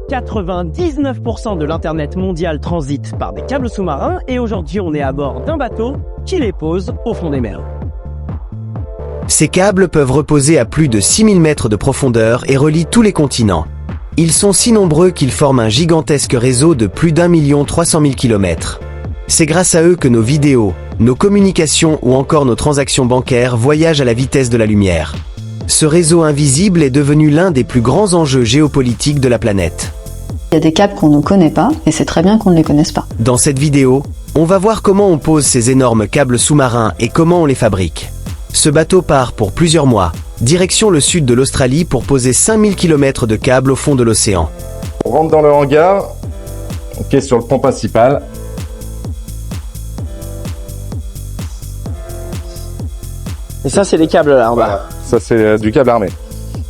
99% de l'internet mondial transite par des câbles sous-marins et aujourd'hui on est à bord d'un bateau qui les pose au fond des mers. Ces câbles peuvent reposer à plus de 6000 mètres de profondeur et relient tous les continents. Ils sont si nombreux qu'ils forment un gigantesque réseau de plus d'1 300 000 km. C'est grâce à eux que nos vidéos, nos communications ou encore nos transactions bancaires voyagent à la vitesse de la lumière. Ce réseau invisible est devenu l'un des plus grands enjeux géopolitiques de la planète. Il y a des câbles qu'on ne connaît pas et c'est très bien qu'on ne les connaisse pas. Dans cette vidéo, on va voir comment on pose ces énormes câbles sous-marins et comment on les fabrique. Ce bateau part pour plusieurs mois, direction le sud de l'Australie pour poser 5000 km de câbles au fond de l'océan. On rentre dans le hangar, qui est sur le pont principal. Et ça c'est les câbles là en bas. Voilà. Ça c'est du câble armé.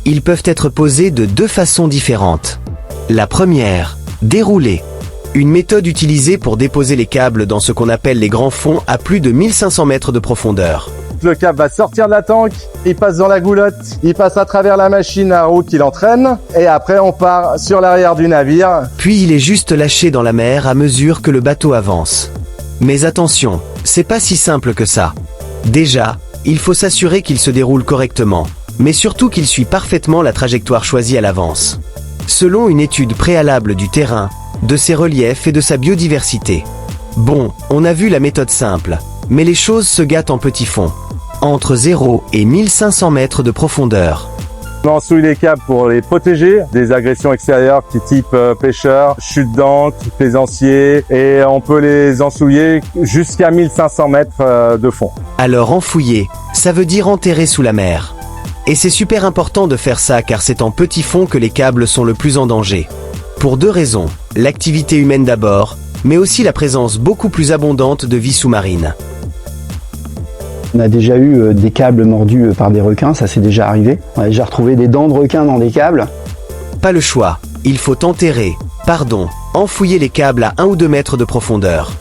Ils peuvent être posés de deux façons différentes. La première, dérouler. Une méthode utilisée pour déposer les câbles dans ce qu'on appelle les grands fonds à plus de 1500 mètres de profondeur. Le câble va sortir de la tank, il passe dans la goulotte, il passe à travers la machine à roue qui l'entraîne, et après on part sur l'arrière du navire. Puis il est juste lâché dans la mer à mesure que le bateau avance. Mais attention, c'est pas si simple que ça. Déjà, il faut s'assurer qu'il se déroule correctement, mais surtout qu'il suit parfaitement la trajectoire choisie à l'avance. Selon une étude préalable du terrain, de ses reliefs et de sa biodiversité. Bon, on a vu la méthode simple, mais les choses se gâtent en petit fond. Entre 0 et 1500 mètres de profondeur. On ensouille les câbles pour les protéger des agressions extérieures qui type pêcheurs, chute d'ancre, plaisanciers, et on peut les ensouiller jusqu'à 1500 mètres de fond. Alors enfouiller, ça veut dire enterrer sous la mer. Et c'est super important de faire ça car c'est en petit fond que les câbles sont le plus en danger. Pour deux raisons, l'activité humaine d'abord, mais aussi la présence beaucoup plus abondante de vie sous-marine. On a déjà eu des câbles mordus par des requins, ça s'est déjà arrivé. On a déjà retrouvé des dents de requin dans des câbles. Pas le choix, il faut enfouiller les câbles à 1 ou 2 mètres de profondeur.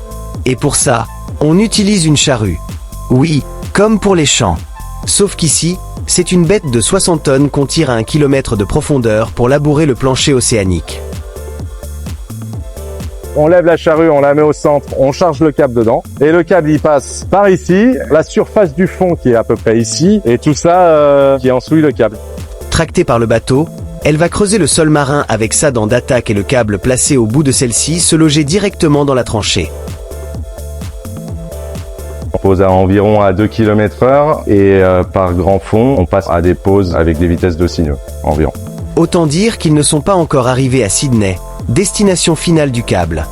Et pour ça, on utilise une charrue. Oui, comme pour les champs. Sauf qu'ici, c'est une bête de 60 tonnes qu'on tire à 1 km de profondeur pour labourer le plancher océanique. On lève la charrue, on la met au centre, on charge le câble dedans. Et le câble, il passe par ici, la surface du fond qui est à peu près ici, et tout ça qui ensouille le câble. Tractée par le bateau, elle va creuser le sol marin avec sa dent d'attaque et le câble placé au bout de celle-ci se loger directement dans la tranchée. On pose à environ à 2 km/h et par grand fond, on passe à des poses avec des vitesses de signaux environ. Autant dire qu'ils ne sont pas encore arrivés à Sydney, destination finale du câble.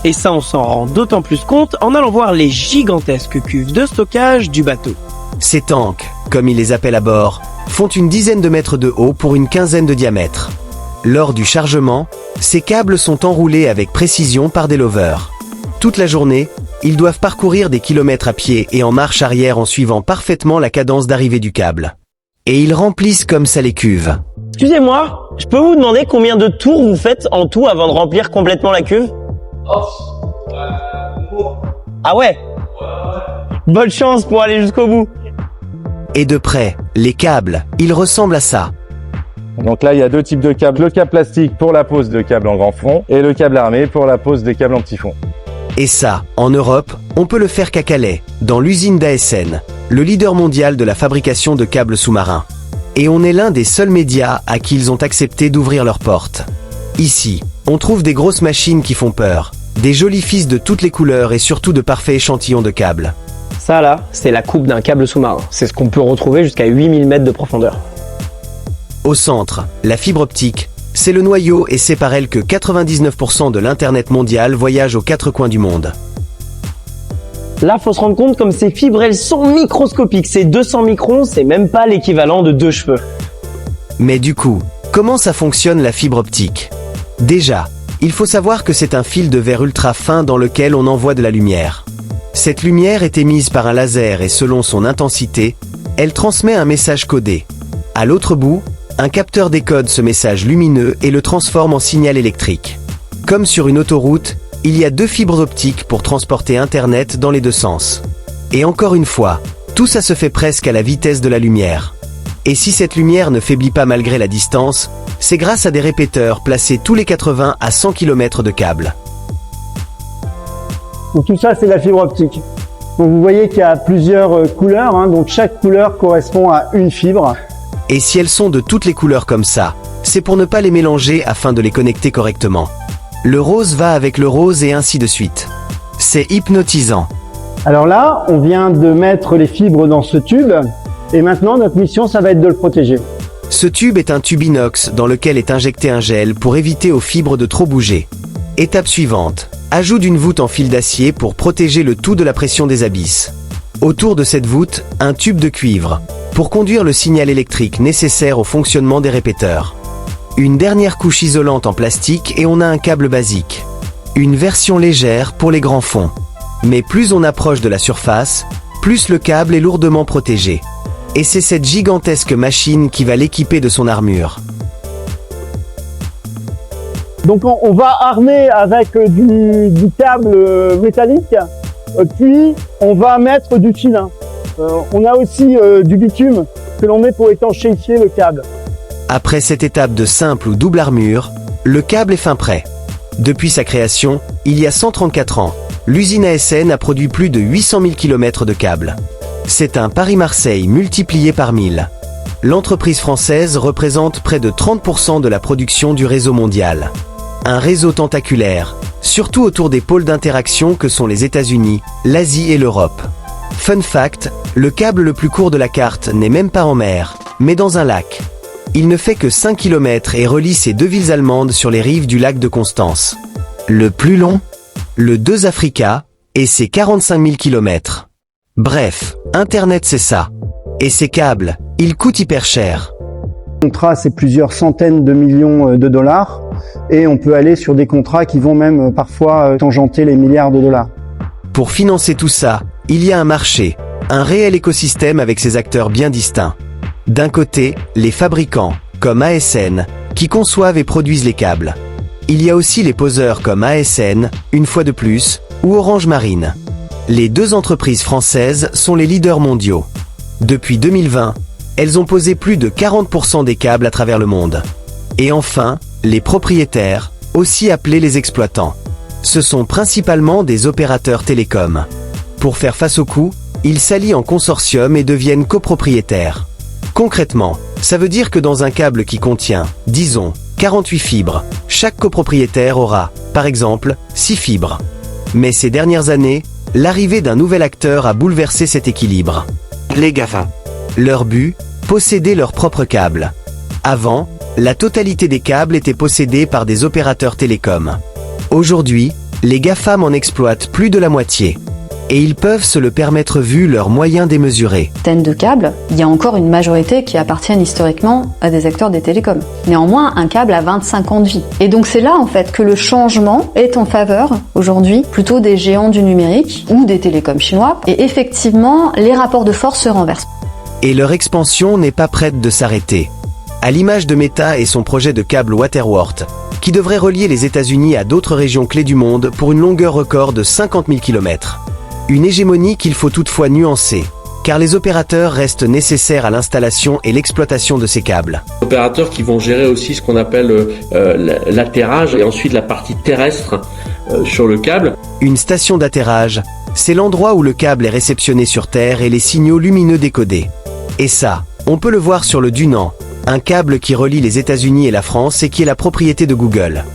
Et ça on s'en rend d'autant plus compte en allant voir les gigantesques cuves de stockage du bateau. Ces tanks, comme ils les appellent à bord, font une dizaine de mètres de haut pour une quinzaine de diamètre. Lors du chargement, ces câbles sont enroulés avec précision par des lovers. Toute la journée, ils doivent parcourir des kilomètres à pied et en marche arrière en suivant parfaitement la cadence d'arrivée du câble. Et ils remplissent comme ça les cuves. Excusez-moi, je peux vous demander combien de tours vous faites en tout avant de remplir complètement la cuve? Ah ouais? Bonne chance pour aller jusqu'au bout. Et de près, les câbles, ils ressemblent à ça. Donc là, il y a deux types de câbles. Le câble plastique pour la pose de câbles en grand fond et le câble armé pour la pose des câbles en petit fond. Et ça, en Europe, on peut le faire qu'à Calais, dans l'usine d'ASN, le leader mondial de la fabrication de câbles sous-marins. Et on est l'un des seuls médias à qui ils ont accepté d'ouvrir leurs portes. Ici, on trouve des grosses machines qui font peur, des jolis fils de toutes les couleurs et surtout de parfaits échantillons de câbles. Ça là, c'est la coupe d'un câble sous-marin. C'est ce qu'on peut retrouver jusqu'à 8000 mètres de profondeur. Au centre, la fibre optique, c'est le noyau et c'est par elle que 99% de l'Internet mondial voyage aux quatre coins du monde. Là, faut se rendre compte comme ces fibres, elles sont microscopiques. Ces 200 microns, c'est même pas l'équivalent de 2 cheveux. Mais du coup, comment ça fonctionne la fibre optique? Déjà, il faut savoir que c'est un fil de verre ultra fin dans lequel on envoie de la lumière. Cette lumière est émise par un laser et selon son intensité, elle transmet un message codé. À l'autre bout, un capteur décode ce message lumineux et le transforme en signal électrique. Comme sur une autoroute, il y a 2 fibres optiques pour transporter Internet dans les deux sens. Et encore une fois, tout ça se fait presque à la vitesse de la lumière. Et si cette lumière ne faiblit pas malgré la distance, c'est grâce à des répéteurs placés tous les 80 à 100 km de câble. Donc tout ça, c'est la fibre optique. Donc vous voyez qu'il y a plusieurs couleurs, hein, donc chaque couleur correspond à une fibre. Et si elles sont de toutes les couleurs comme ça, c'est pour ne pas les mélanger afin de les connecter correctement. Le rose va avec le rose et ainsi de suite. C'est hypnotisant. Alors là, on vient de mettre les fibres dans ce tube, et maintenant notre mission, ça va être de le protéger. Ce tube est un tube inox dans lequel est injecté un gel pour éviter aux fibres de trop bouger. Étape suivante, ajout d'une voûte en fil d'acier pour protéger le tout de la pression des abysses. Autour de cette voûte, un tube de cuivre, pour conduire le signal électrique nécessaire au fonctionnement des répéteurs. Une dernière couche isolante en plastique et on a un câble basique. Une version légère pour les grands fonds. Mais plus on approche de la surface, plus le câble est lourdement protégé. Et c'est cette gigantesque machine qui va l'équiper de son armure. Donc on va armer avec du câble métallique, puis on va mettre du tinin. On a aussi du bitume que l'on met pour étanchéifier le câble. Après cette étape de simple ou double armure, le câble est fin prêt. Depuis sa création, il y a 134 ans, l'usine ASN a produit plus de 800 000 km de câbles. C'est un Paris-Marseille multiplié par 1000. L'entreprise française représente près de 30% de la production du réseau mondial. Un réseau tentaculaire, surtout autour des pôles d'interaction que sont les États-Unis, l'Asie et l'Europe. Fun fact, le câble le plus court de la carte n'est même pas en mer, mais dans un lac. Il ne fait que 5 km et relie ces deux villes allemandes sur les rives du lac de Constance. Le plus long, le 2 Africa, et c'est 45 000 km. Bref, Internet c'est ça. Et ces câbles, ils coûtent hyper cher. Le contrat, c'est plusieurs centaines de millions de dollars, et on peut aller sur des contrats qui vont même parfois tangenter les milliards de dollars. Pour financer tout ça, il y a un marché, un réel écosystème avec ses acteurs bien distincts. D'un côté, les fabricants, comme ASN, qui conçoivent et produisent les câbles. Il y a aussi les poseurs comme ASN, une fois de plus, ou Orange Marine. Les deux entreprises françaises sont les leaders mondiaux. Depuis 2020, elles ont posé plus de 40% des câbles à travers le monde. Et enfin, les propriétaires, aussi appelés les exploitants. Ce sont principalement des opérateurs télécoms. Pour faire face au coût, ils s'allient en consortium et deviennent copropriétaires. Concrètement, ça veut dire que dans un câble qui contient, disons, 48 fibres, chaque copropriétaire aura, par exemple, 6 fibres. Mais ces dernières années, l'arrivée d'un nouvel acteur a bouleversé cet équilibre. Les GAFA. Leur but, posséder leur propre câble. Avant, la totalité des câbles était possédée par des opérateurs télécoms. Aujourd'hui, les GAFAM en exploitent plus de la moitié. Et ils peuvent se le permettre vu leurs moyens démesurés. De câbles, il y a encore une majorité qui appartiennent historiquement à des acteurs des télécoms. Néanmoins, un câble a 25 ans de vie. Et donc c'est là en fait que le changement est en faveur aujourd'hui plutôt des géants du numérique ou des télécoms chinois. Et effectivement, les rapports de force se renversent. Et leur expansion n'est pas prête de s'arrêter. À l'image de Meta et son projet de câble Waterworld, qui devrait relier les États-Unis à d'autres régions clés du monde pour une longueur record de 50 000 km. Une hégémonie qu'il faut toutefois nuancer, car les opérateurs restent nécessaires à l'installation et l'exploitation de ces câbles. Opérateurs qui vont gérer aussi ce qu'on appelle l'atterrage et ensuite la partie terrestre sur le câble. Une station d'atterrage, c'est l'endroit où le câble est réceptionné sur Terre et les signaux lumineux décodés. Et ça, on peut le voir sur le Dunan, un câble qui relie les États-Unis et la France et qui est la propriété de Google.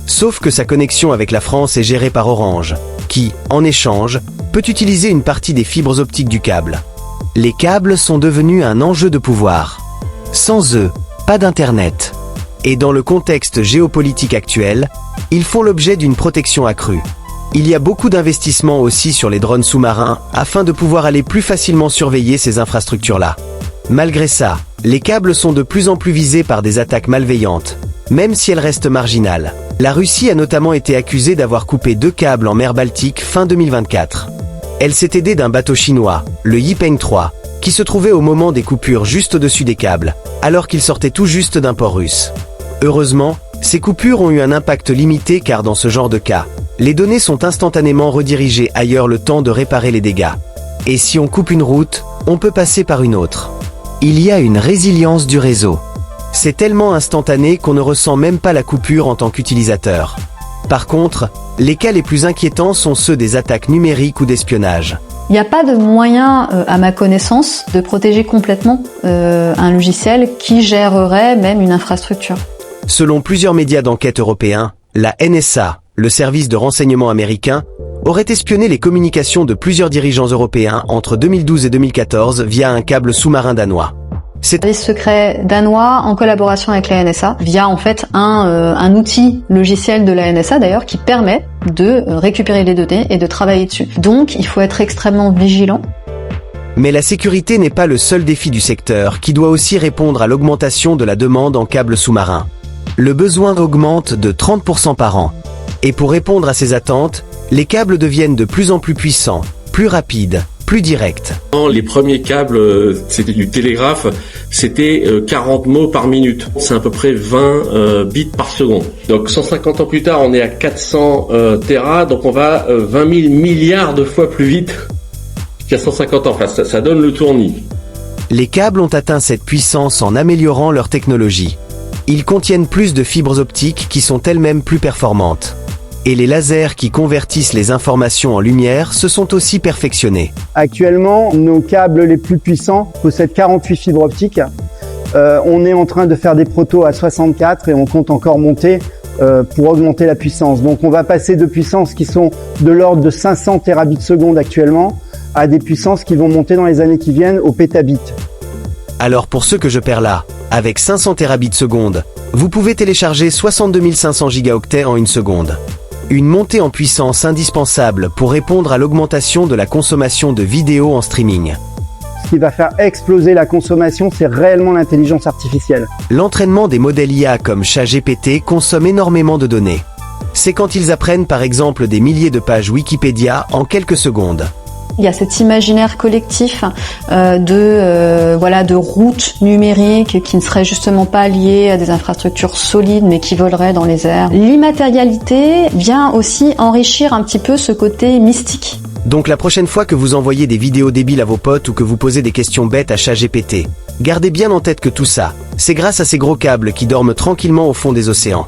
Sauf que sa connexion avec la France est gérée par Orange, qui, en échange, peut utiliser une partie des fibres optiques du câble. Les câbles sont devenus un enjeu de pouvoir. Sans eux, pas d'Internet. Et dans le contexte géopolitique actuel, ils font l'objet d'une protection accrue. Il y a beaucoup d'investissements aussi sur les drones sous-marins afin de pouvoir aller plus facilement surveiller ces infrastructures-là. Malgré ça, les câbles sont de plus en plus visés par des attaques malveillantes, même si elles restent marginales. La Russie a notamment été accusée d'avoir coupé 2 câbles en mer Baltique fin 2024. Elle s'est aidée d'un bateau chinois, le Yipeng 3, qui se trouvait au moment des coupures juste au-dessus des câbles, alors qu'il sortait tout juste d'un port russe. Heureusement, ces coupures ont eu un impact limité car dans ce genre de cas, les données sont instantanément redirigées ailleurs le temps de réparer les dégâts. Et si on coupe une route, on peut passer par une autre. Il y a une résilience du réseau. C'est tellement instantané qu'on ne ressent même pas la coupure en tant qu'utilisateur. Par contre, les cas les plus inquiétants sont ceux des attaques numériques ou d'espionnage. Il n'y a pas de moyen, à ma connaissance, de protéger complètement un logiciel qui gérerait même une infrastructure. Selon plusieurs médias d'enquête européens, la NSA, le service de renseignement américain, aurait espionné les communications de plusieurs dirigeants européens entre 2012 et 2014 via un câble sous-marin danois. Le service secret danois en collaboration avec la NSA via en fait un outil logiciel de la NSA d'ailleurs qui permet de récupérer les données et de travailler dessus. Donc il faut être extrêmement vigilant. Mais la sécurité n'est pas le seul défi du secteur qui doit aussi répondre à l'augmentation de la demande en câbles sous-marins. Le besoin augmente de 30% par an. Et pour répondre à ces attentes, les câbles deviennent de plus en plus puissants, plus rapides, plus directs. Les premiers câbles, c'était du télégraphe, c'était 40 mots par minute. C'est à peu près 20 bits par seconde. Donc 150 ans plus tard, on est à 400 Tera, donc on va 20 000 milliards de fois plus vite qu'il y a 150 ans. Enfin, ça donne le tournis. Les câbles ont atteint cette puissance en améliorant leur technologie. Ils contiennent plus de fibres optiques qui sont elles-mêmes plus performantes. Et les lasers qui convertissent les informations en lumière se sont aussi perfectionnés. Actuellement, nos câbles les plus puissants possèdent 48 fibres optiques. On est en train de faire des protos à 64 et on compte encore monter pour augmenter la puissance. Donc on va passer de puissances qui sont de l'ordre de 500 terabits seconde actuellement à des puissances qui vont monter dans les années qui viennent au pétabit. Alors pour ceux que je perds là, avec 500 terabits seconde, vous pouvez télécharger 62 500 gigaoctets en une seconde. Une montée en puissance indispensable pour répondre à l'augmentation de la consommation de vidéos en streaming. Ce qui va faire exploser la consommation, c'est réellement l'intelligence artificielle. L'entraînement des modèles IA comme ChatGPT consomme énormément de données. C'est quand ils apprennent par exemple des milliers de pages Wikipédia en quelques secondes. Il y a cet imaginaire collectif de routes numériques qui ne seraient justement pas liées à des infrastructures solides mais qui voleraient dans les airs. L'immatérialité vient aussi enrichir un petit peu ce côté mystique. Donc la prochaine fois que vous envoyez des vidéos débiles à vos potes ou que vous posez des questions bêtes à ChatGPT, gardez bien en tête que tout ça, c'est grâce à ces gros câbles qui dorment tranquillement au fond des océans.